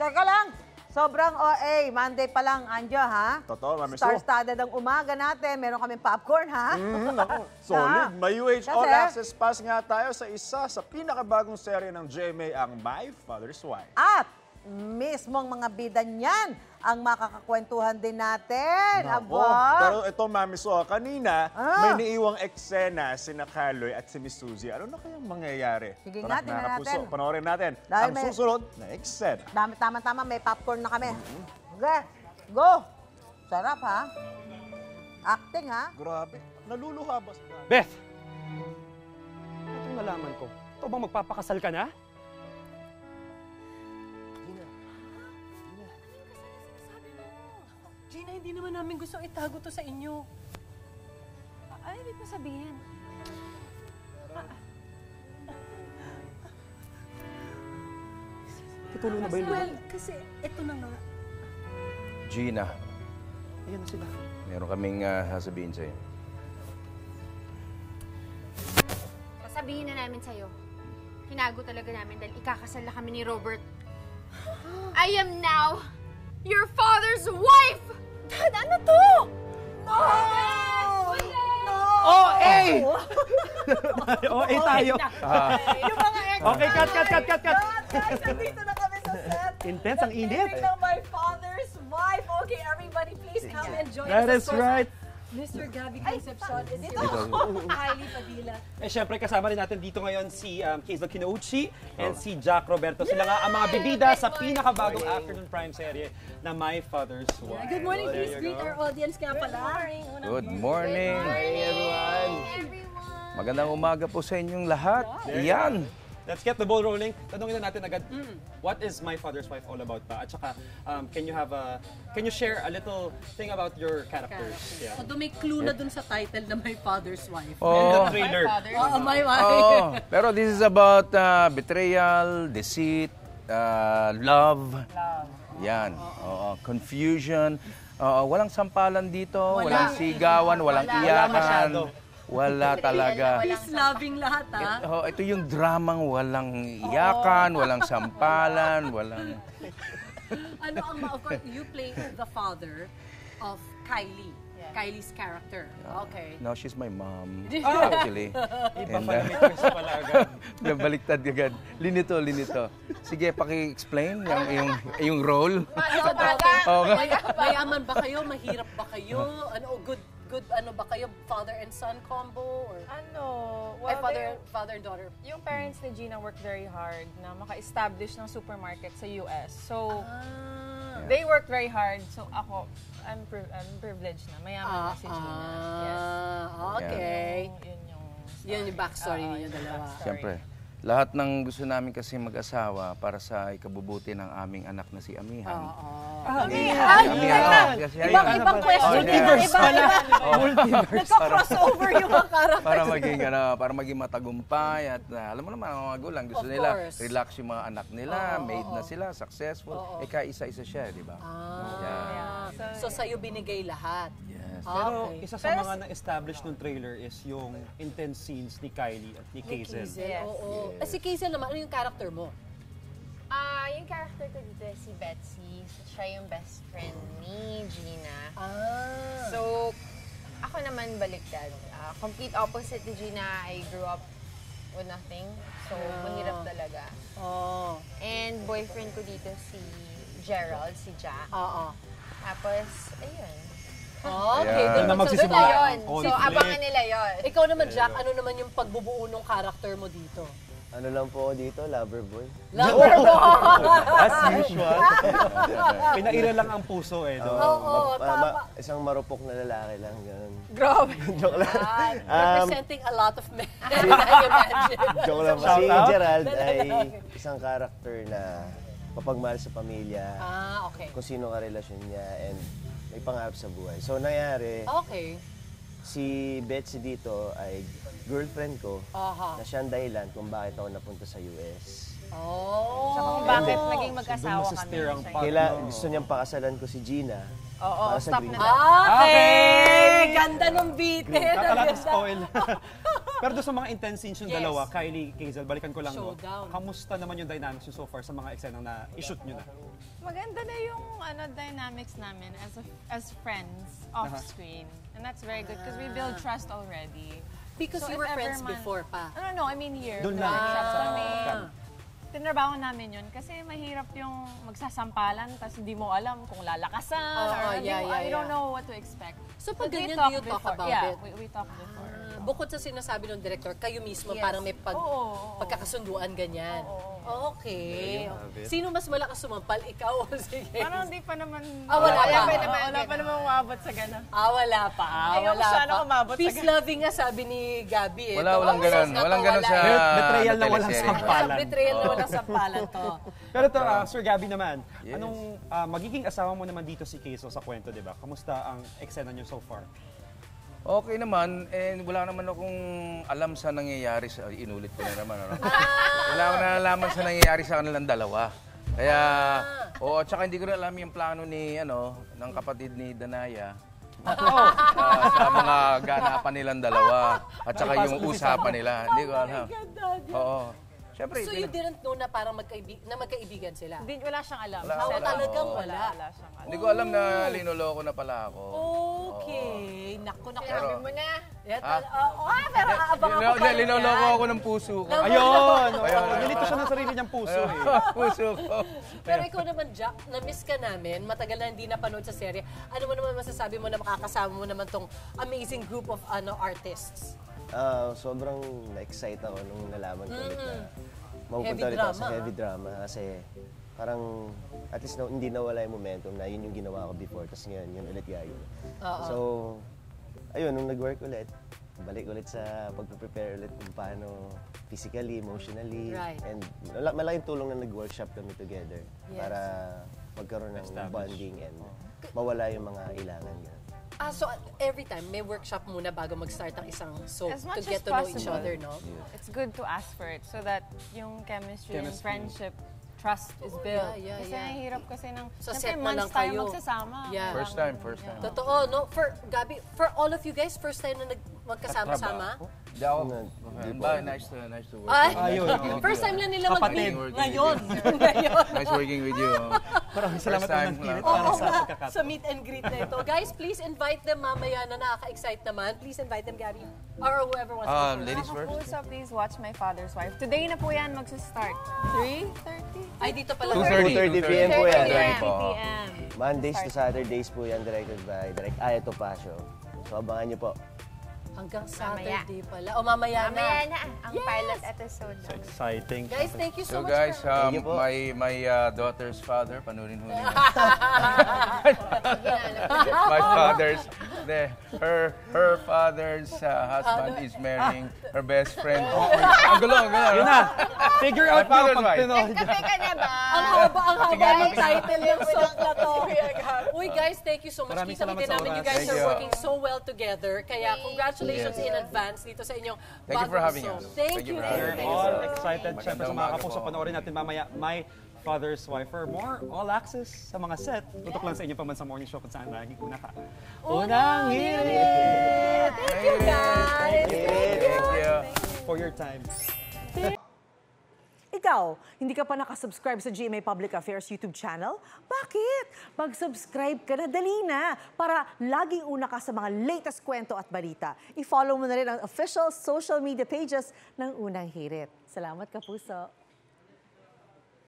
Teka lang, sobrang OA. Monday pa lang, Anjo, ha? Totoo, Mami Su. Star-studded ang umaga natin. Meron kaming popcorn, ha? Solid. May UH All Kasi- Access Pass nga tayo sa isa sa pinakabagong serye ng GMA, ang My Father's Wife. At mismong mga bida niyan ang makakakwentuhan din natin. Nako. Aba! Pero ito, Mami Su, kanina Ah. may niiwang eksena sina Kaloy at si Miss Suzy. Ano na kayang mangyayari? Sige Tara, nga, tingnan mga kapuso, natin. panoorin natin Dahil ang may- susunod na eksena. Tama-tama, may popcorn na kami. Okay, go! Sarap, ha? Acting, ha? Grabe, naluluha ba? Beth! Itong nalaman ko. Ito bang magpapakasal ka na? Gina, hindi naman namin gusto itago to sa inyo. Ano ibig mo sabihin? Tutuloy na ba yun? Well, kasi ito na nga. Gina, Ayan na sila. meron kaming sasabihin sa'yo. Sasabihin na namin sa'yo. Tinago talaga namin dahil ikakasal na kami ni Robert. I am now your father's wife! Dad, ano to? No! OA! OA tayo. Yung mga ex Okay, cut. guys, nandito na kami sa set. Intense, ang init. Living ng my father's wife. Okay, everybody, please come and join That us. is right. Mr. Gabby Concepcion is here. Kylie Padilla. Eh, syempre, kasama rin natin dito ngayon si Hazel Kinouchi and si Jack Roberto. Sila nga ang mga bibida sa pinakabagong afternoon prime serye na My Father's Wife. Good morning, please greet our audience nga pala. Good morning. Everyone! Magandang umaga po sa inyong lahat. Iyan. Let's get the ball rolling. Tanungin na natin agad, what is My Father's Wife all about ba? At saka, can you share a little thing about your characters? Yeah. Although may clue na dun sa title na my father's wife. And Oh, the trailer. Oo, my wife. oh, pero this is about betrayal, deceit, love. Yan. Oo, confusion. Walang sampalan dito, walang sigawan, walang iyakan. Wala talaga. Peace loving lahat, ha? Ito yung dramang walang iyakan, walang sampalan, walang... Ano ang, of course, you play the father of Kylie. Kylie's character. Okay. No, she's my mom, actually. Iba And, pala may twist pala agad. nabaliktad agad. Linito. Sige, paki-explain yung role. Mayaman ba kayo? Mahirap ba kayo? Ano, good ano ba kayo? Father and son combo? Or Well, father and daughter? yung parents ni Gina work very hard na maka-establish ng supermarket sa US. So, they work very hard. So, ako, I'm privileged na. Mayaman na si Gina. Yes. Okay. Yun Yun yung backstory ninyo dalawa. Siyempre, lahat ng gusto namin kasi mag-asawa para sa ikabubuti ng aming anak na si Amihan. Ibang question. Multiverse pala. Multiverse. Nagka-crossover yung mga characters. Para maging matagumpay at alam mo naman ang mga magulang gusto Of nila course. relax yung mga anak nila, made na sila, successful. Isa-isa siya, di ba? So, sa'yo binigay lahat. Yes. Pero isa sa mga na-establish ng trailer is yung intense scenes ni Kylie at ni Hazel. Yes. Oo. Si Hazel naman, ano yung character mo? Yung character ko dito si Betsy. Siya yung best friend ni Gina. So, ako naman baliktad. Complete opposite ni Gina. I grew up with nothing. So, mahirap talaga. And boyfriend ko dito si Gerald, si Jack. Tapos, ayun. Okay. Ayan. Doon Na magsisimula magsasabi. ang Ayun. So, conflict. abangan nila yon. Ikaw naman, Jack, ano naman yung pagbubuo ng character mo dito? Ano lang po ako dito, lover boy. Lover boy! As usual. Pinaira lang ang puso eh. No? Isang marupok na lalaki lang, gano'n. Grabe. Joke lang. Representing a lot of men. I imagine. Joke lang po. Si Shout out. Gerald ay isang character na mapagmahal sa pamilya, Okay. kung sino ka relasyon niya, and may pangarap sa buhay. So, nangyari, Okay. si Betsy dito ay girlfriend ko na siya ang dahilan kung bakit ako napunta sa US. So, kung bakit naging Doon mag-asawa kami. masistir ang part. Gusto niyang pakasalan ko si Gina. Oo, para sa stop green na card. lang. Okay! Ganda ng beat. Nakala spoil. Pero doon sa mga intense scenes yung Yes. dalawa, Kylie, Hazel, balikan ko lang, no? Showdown. Kamusta naman yung dynamics nyo so far sa mga eksenang na i-shoot nyo na? Maganda na yung dynamics namin as friends off-screen. And that's very good because we build trust already. Because So you were if ever friends man- before pa. No, I mean here. Doon lang. Workshop Sa kami. camp. Tinrabaho namin yun kasi mahirap yung magsasampalan tapos hindi mo alam kung lalakasan or you don't know what to expect. So pag But we ganyan, talked do you talk before. about yeah, it? we talked before. Bukod sa sinasabi ng director, kayo mismo Yes. parang may Oo. pagkakasunduan ganyan. Okay. There you have it. Sino mas malakas sumampal? Ikaw o si Hazel? Parang hindi pa naman... Wala pa. Wala pa naman umabot sa gano'n. Wala pa. Ayoko Wala sana pa. umabot sa Peace loving nga sabi ni Gabby. Eh. Walang ganun. Walang ganun sa Betrayal na walang teleserye. sampalan. Betrayal na walang sampalan to. Pero to, Sir Gabby naman, anong magiging asawa mo naman dito si Hazel sa kwento, di ba? Kamusta ang eksena nyo so far? Okay naman, wala naman akong alam sa nangyayari sa inulit ko na naman. Ano? Wala akong nalalaman sa nangyayari sa kanilang dalawa. Kaya, at saka hindi ko rin alam yung plano ng kapatid ni Danaya. Sa mga ganapan nilang dalawa. At saka yung usapan nila. Hindi ko alam. Oo. Siyempre, So you didn't know na parang magkaibigan sila? Wala siyang alam. Talagang wala. Wala siyang alam. hindi ko alam na linoloko na pala ako. Okay. Naku. Sabi mo na. Pero aabang ako pa rin Linoloko yan. ako ng puso ko. Ayun! Ayun. Nilito siya ng sarili niyang puso eh. Puso ko. Pero ikaw naman, Jack, na-miss ka namin. Matagal na hindi napanood sa serye. Ano mo naman masasabi mo na makakasama mo naman tong amazing group of artists? Sobrang na-excite ako nung nalaman ko ulit na Heavy mapupunta ulit ako sa drama, heavy drama kasi parang at least hindi nawala yung momentum na yun yung ginawa ko before tapos ngayon yun ulit gagawin. So, ayun, nung nag-work ulit, balik ulit sa pag-prepare ulit kung paano physically, emotionally, Right. and malaking tulong na nag-workshop kami together para magkaroon ng bonding and mawala yung mga ilangan. So every time, may workshop muna bago mag-start ang isang soap As to much get as to know each possible. other, no? It's good to ask for it so that yung chemistry and Chemistry. friendship, trust is built. yeah, Kasi yeah. ang hirap kasi ng, Sa siyempre, set mo lang months tayo kayo. magsasama. Yeah. First time. Totoo, no? For Gabi, for all of you guys, first time na magkasama-sama? Hindi ako. Nice to work. Ayun. First time lang nila Kapatid. mag-meet. Ngayon. Ngayon. Nice working with you. Maraming salamat First time naman ng lang. para Oo sa nga, pagkakataon. sa meet and greet na ito. Guys, please invite them mamaya na nakaka-excite naman. Please invite them, Gabby. Or whoever wants to go first. Ladies first. Puso, please watch My Father's Wife. Today na po yan magsa-start. 3:30? Ay, dito pala. 2:30 p.m. po yan. 2:30 po. p.m. Mondays to Saturdays po yan, directed by Direct Aya Topacio. So abangan niyo po. Hanggang Saturday pala. O, mamaya na. Mamaya na ang pilot episode. Exciting. Guys, thank you so So much guys, for... Thank you po. my daughter's father, panurin ho niyo. My father's, her father's husband is marrying her best friend. Ang gulo. Yun na. Figure out My father's nyo pag wife. pinood. Kape ka na ba? Ang haba ng title ng soap na to. Uy, guys, thank you so much. Maraming Kita salamat din sa namin oras. you guys Thank are you. working so well together. Kaya congratulations in advance dito sa inyong Thank you for bagong having soap. us. Thank Thank you you. for having We're us. all excited. Siyempre sa mga Magandang kapuso, umaga po. panoorin natin mamaya My Father's Wife. For more all access sa mga set, tutok lang sa inyo Pambansang Morning Show kung saan laging una ka. Unang hirit! Thank you, guys. Thank you. For your time. Ikaw, hindi ka pa nakasubscribe sa GMA Public Affairs YouTube channel? Bakit? Mag-subscribe ka na, dali na, para laging una ka sa mga latest kwento at balita. I-follow mo na rin ang official social media pages ng Unang Hirit. Salamat, Kapuso.